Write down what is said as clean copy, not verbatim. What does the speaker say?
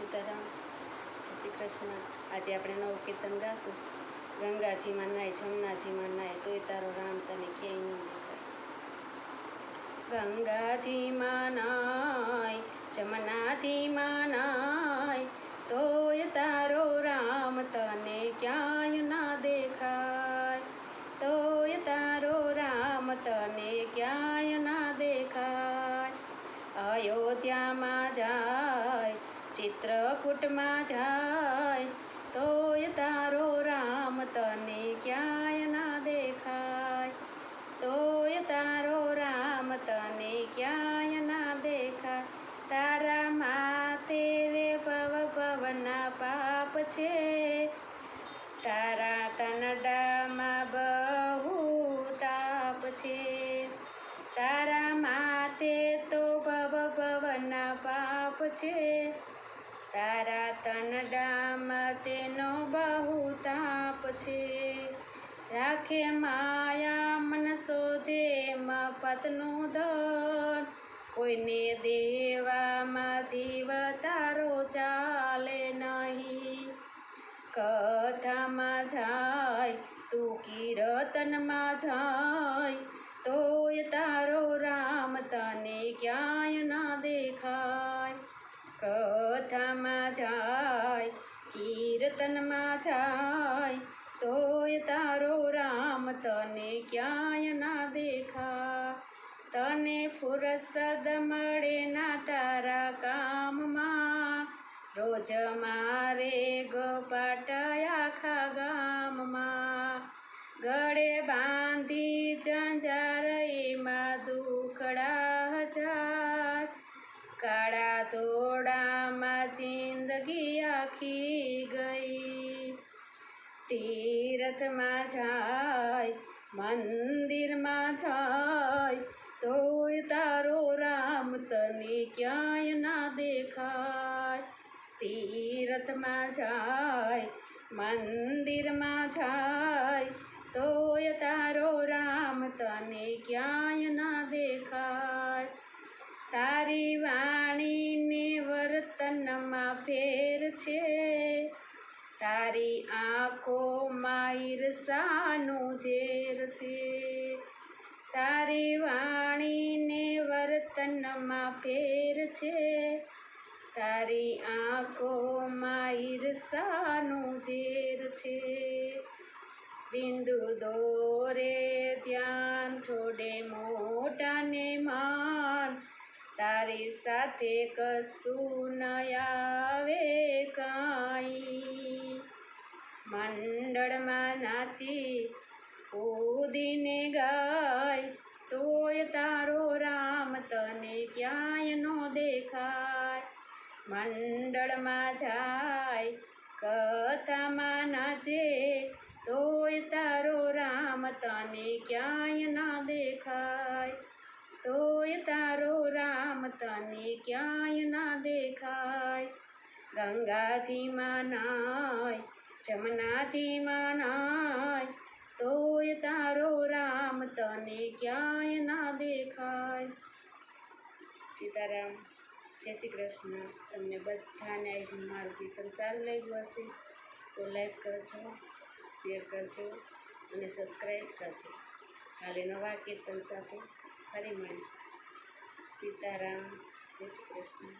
સીતારામ, જય શ્રી કૃષ્ણ। આજે આપણે નવું કીર્તન ગાશું। ગંગાજીમાં નાય, જમનાજીમાં નાય, તોય તારો રામ તને ક્યાંય ન દેખાય। ગંગાજીમાં નાય, જમનાજીમાં નાય, તોય તારો રામ તને ક્યાંય ના દેખાય। તોય તારો રામ તને ક્યાંય ના દેખાય। અયોધ્યામાં જાય, ચિત્રકૂટમાં જાય, તોય તારો રામ તને ક્યાંય ના દેખાય। તોય તારો રામ તને ક્યાંય ના દેખાય। તારા માથે રે ભવના પાપ છે, તારા તનડામાં બહુ તાપ છે। તારા માથે તો ભવના પાપ છે, તારા તનડામાં તેનો બહુ તાપ છે। રાખે માયા મન શોધે મફતનું ધન, કોઈને દેવામાં જીવ તારો ચાલે નહીં। કથામાં જાય, તું કીર્તનમાં જાય, તોય તારો રામ તને ક્યાંય ના દેખાય। કથામાં જાય, કીર્તનમાં જાય, તોય તારો રામ તને ક્યાંય ના દેખાય। તને ફુરસદ મળે ના તારા કામમાં, રોજ મારે ગપાટ આખા ગામમાં। ગળે બાંધી જંજાર એમાં દુખડા હજાર, કાળા ધોળામાં જિંદગી આખી ગઈ। તીર્થમાં જાય, મંદિરમાં જાય, તોય તારો રામ તને ક્યાંય ના દેખાય। તીર્થમાં જાય, મંદિરમાં જાય, તોય તારો રામ તને ક્યાંય ના દેખાય। તારી વાણીને વર્તનમાં ફેર છે, તારી આંખોમાં ઈર્ષાનું ઝેર છે। તારી વાણીને વર્તનમાં ફેર છે, તારી આંખોમાં ઈર્ષાનું ઝેર છે। બિંદુ દોરે ધ્યાન, છોડે મોટાને માન, તારી સાથે કશું ન આવે કાંઈ। મંડળમાં નાચી કૂદીને ગાય, તોય તારો રામ તને ક્યાંય ન દેખાય। મંડળમાં જાય, કથામાં નાચે, તોય તારો રામ તને ક્યાંય ના દેખાય। તોય તારો રામ તને ક્યાંય ના દેખાય। ગંગાજીમાં નાય, જમનાજીમાં નાય, તોય તારો રામ તને ક્યાંય ના દેખાય। સીતારામ, જય શ્રી કૃષ્ણ। તમને બધાને મારું કીર્તન સારું લાગ્યું હશે તો લાઈક કરજો, શેર કરજો અને સબસ્ક્રાઈબ કરજો। કાલે નવા કીર્તન સાથે ફરી મળીશું। સીતારામ, જય શ્રી કૃષ્ણ।